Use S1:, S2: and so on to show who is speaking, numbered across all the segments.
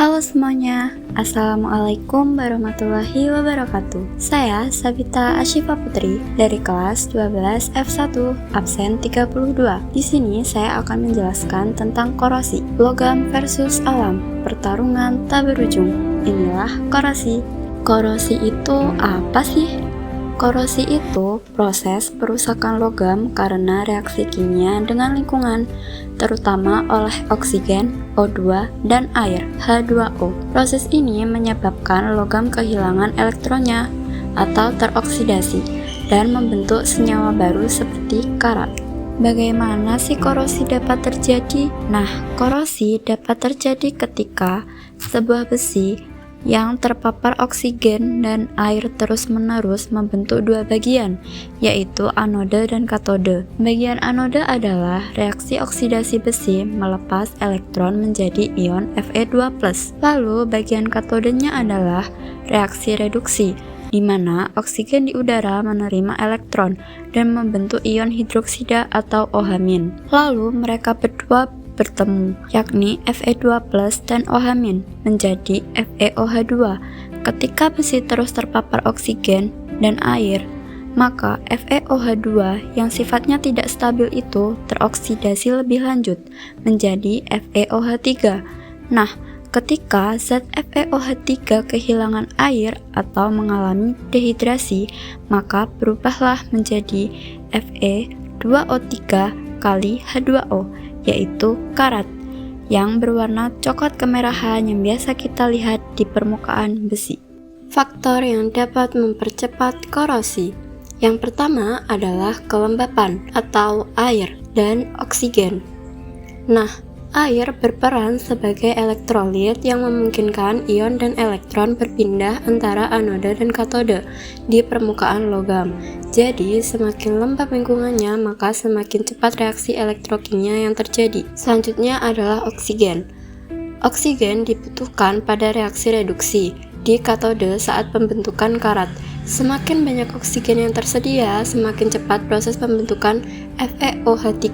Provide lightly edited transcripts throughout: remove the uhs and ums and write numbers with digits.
S1: Halo semuanya, Assalamualaikum warahmatullahi wabarakatuh. Saya Sabita Asyifa Putri dari kelas 12 F1 absen 32. Di sini saya akan menjelaskan tentang korosi, logam versus alam, pertarungan tak berujung. Inilah korosi. Korosi itu apa sih? Korosi itu proses perusakan logam karena reaksi kimia dengan lingkungan, terutama oleh oksigen, O2, dan air, H2O. Proses ini menyebabkan logam kehilangan elektronnya atau teroksidasi dan membentuk senyawa baru seperti karat. Bagaimana sih korosi dapat terjadi? Nah, korosi dapat terjadi ketika sebuah besi yang terpapar oksigen dan air terus-menerus membentuk dua bagian, yaitu anode dan katode. Bagian anode adalah reaksi oksidasi besi melepas elektron menjadi ion Fe2+. Lalu bagian katodenya adalah reaksi reduksi, di mana oksigen di udara menerima elektron dan membentuk ion hidroksida atau OH-. Lalu mereka berdua bertemu, yakni Fe2+ dan OH- menjadi FeOH2. Ketika besi terus terpapar oksigen dan air, maka FeOH2 yang sifatnya tidak stabil itu teroksidasi lebih lanjut menjadi FeOH3. Nah, ketika zat FeOH3 kehilangan air atau mengalami dehidrasi, maka berubahlah menjadi Fe2O3 kali H2O, yaitu karat, yang berwarna coklat kemerahan yang biasa kita lihat di permukaan besi. Faktor yang dapat mempercepat korosi. Yang pertama adalah kelembapan atau air dan oksigen. Nah, air berperan sebagai elektrolit yang memungkinkan ion dan elektron berpindah antara anode dan katode di permukaan logam. Jadi, semakin lembab lingkungannya, maka semakin cepat reaksi elektrokimia yang terjadi. Selanjutnya adalah oksigen. Oksigen dibutuhkan pada reaksi reduksi di katode saat pembentukan karat. Semakin banyak oksigen yang tersedia, semakin cepat proses pembentukan FeOH3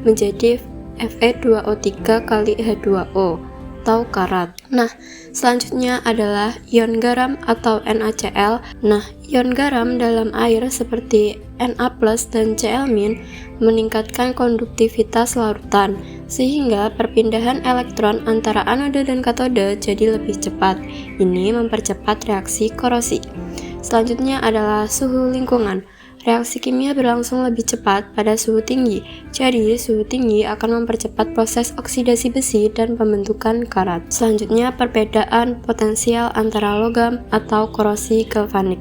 S1: menjadi Fe2O3 kali H2O atau karat. Nah, selanjutnya adalah ion garam atau NaCl. Nah, ion garam dalam air seperti Na+ dan Cl- meningkatkan konduktivitas larutan, sehingga perpindahan elektron antara anode dan katode jadi lebih cepat. Ini mempercepat reaksi korosi. Selanjutnya adalah suhu lingkungan. Reaksi kimia berlangsung lebih cepat pada suhu tinggi, jadi suhu tinggi akan mempercepat proses oksidasi besi dan pembentukan karat. Selanjutnya, perbedaan potensial antara logam atau korosi galvanik.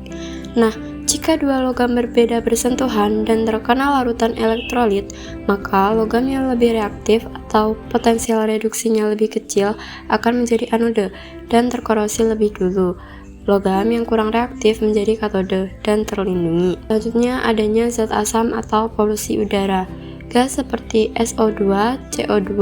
S1: Nah, jika dua logam berbeda bersentuhan dan terkena larutan elektrolit, maka logam yang lebih reaktif atau potensial reduksinya lebih kecil akan menjadi anode dan terkorosi lebih dulu. Logam yang kurang reaktif menjadi katode dan terlindungi. Selanjutnya adanya zat asam atau polusi udara. Gas seperti SO2, CO2,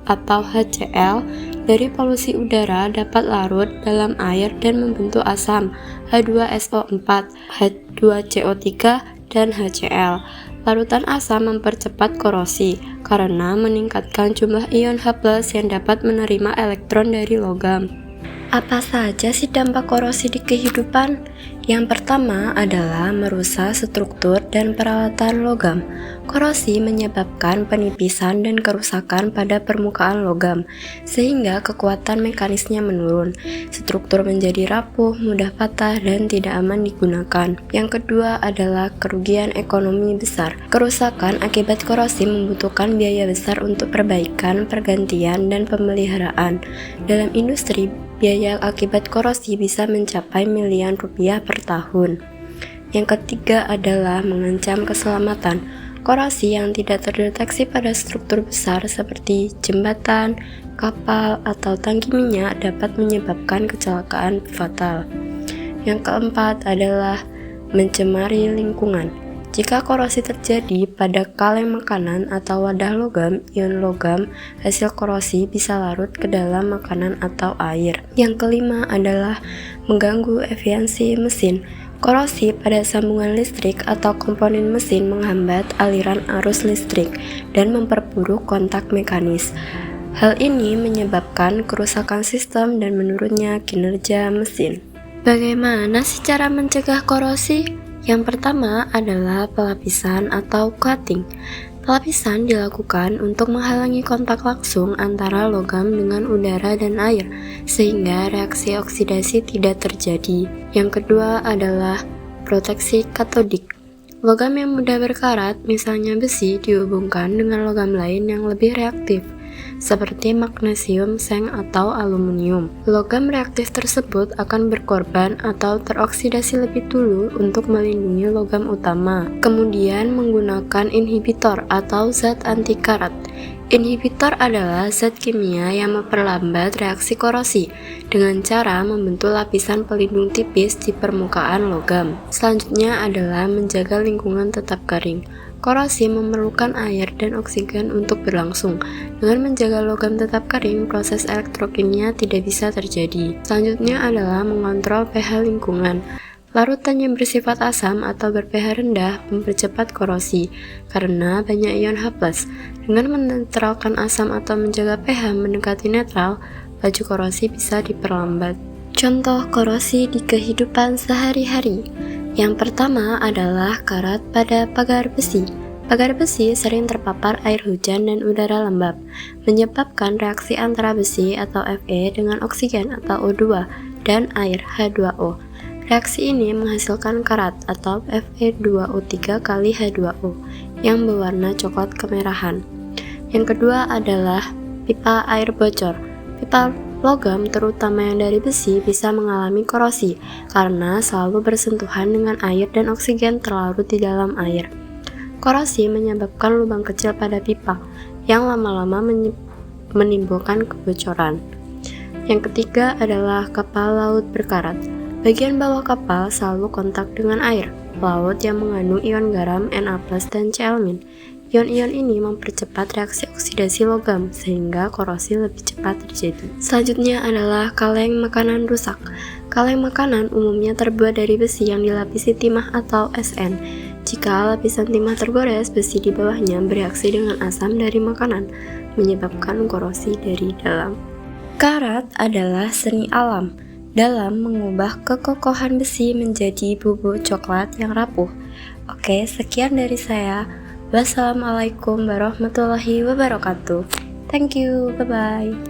S1: atau HCl dari polusi udara dapat larut dalam air dan membentuk asam H2SO4, H2CO3, dan HCl. Larutan asam mempercepat korosi karena meningkatkan jumlah ion H+ yang dapat menerima elektron dari logam. Apa saja sih dampak korosi di kehidupan? Yang pertama adalah merusak struktur dan perawatan logam. Korosi menyebabkan penipisan dan kerusakan pada permukaan logam, sehingga kekuatan mekanisnya menurun. Struktur menjadi rapuh, mudah patah, dan tidak aman digunakan. Yang kedua adalah kerugian ekonomi besar. Kerusakan akibat korosi membutuhkan biaya besar untuk perbaikan, pergantian, dan pemeliharaan. Dalam industri, biaya akibat korosi bisa mencapai miliaran rupiah per tahun. Yang ketiga adalah mengancam keselamatan. Korosi yang tidak terdeteksi pada struktur besar seperti jembatan, kapal, atau tangki minyak dapat menyebabkan kecelakaan fatal. Yang keempat adalah mencemari lingkungan. Jika korosi terjadi pada kaleng makanan atau wadah logam, ion logam hasil korosi bisa larut ke dalam makanan atau air. Yang kelima adalah mengganggu efisiensi mesin. Korosi pada sambungan listrik atau komponen mesin menghambat aliran arus listrik dan memperburuk kontak mekanis. Hal ini menyebabkan kerusakan sistem dan menurunnya kinerja mesin. Bagaimana sih cara mencegah korosi? Yang pertama adalah pelapisan atau coating. Pelapisan dilakukan untuk menghalangi kontak langsung antara logam dengan udara dan air, sehingga reaksi oksidasi tidak terjadi. Yang kedua adalah proteksi katodik. Logam yang mudah berkarat, misalnya besi, dihubungkan dengan logam lain yang lebih reaktif, seperti magnesium, seng, atau aluminium. Logam reaktif tersebut akan berkorban atau teroksidasi lebih dulu untuk melindungi logam utama. Kemudian menggunakan inhibitor atau zat anti karat. Inhibitor adalah zat kimia yang memperlambat reaksi korosi dengan cara membentuk lapisan pelindung tipis di permukaan logam. Selanjutnya adalah menjaga lingkungan tetap kering. Korosi memerlukan air dan oksigen untuk berlangsung. Dengan menjaga logam tetap kering, proses elektrokimia tidak bisa terjadi. Selanjutnya adalah mengontrol pH lingkungan. Larutan yang bersifat asam atau ber-pH rendah mempercepat korosi karena banyak ion H+. Dengan menetralkan asam atau menjaga pH mendekati netral, laju korosi bisa diperlambat. Contoh korosi di kehidupan sehari-hari. Yang pertama adalah karat pada pagar besi. Pagar besi sering terpapar air hujan dan udara lembab, menyebabkan reaksi antara besi atau Fe dengan oksigen atau O2 dan air H2O. Reaksi ini menghasilkan karat atau Fe2O3 kali H2O yang berwarna coklat kemerahan. Yang kedua adalah pipa air bocor. Pipa logam terutama yang dari besi bisa mengalami korosi karena selalu bersentuhan dengan air dan oksigen terlarut di dalam air. Korosi menyebabkan lubang kecil pada pipa yang lama-lama menimbulkan kebocoran. Yang ketiga adalah kapal laut berkarat. Bagian bawah kapal selalu kontak dengan air laut yang mengandung ion garam Na+ dan Cl-. Ion-ion ini mempercepat reaksi oksidasi logam sehingga korosi lebih cepat terjadi. Selanjutnya adalah kaleng makanan rusak. Kaleng makanan umumnya terbuat dari besi yang dilapisi timah atau Sn. Jika lapisan timah tergores, besi di bawahnya bereaksi dengan asam dari makanan, menyebabkan korosi dari dalam. Karat adalah seni alam dalam mengubah kekokohan besi menjadi bubuk coklat yang rapuh. Oke, sekian dari saya. Wassalamualaikum warahmatullahi wabarakatuh. Thank you, bye-bye.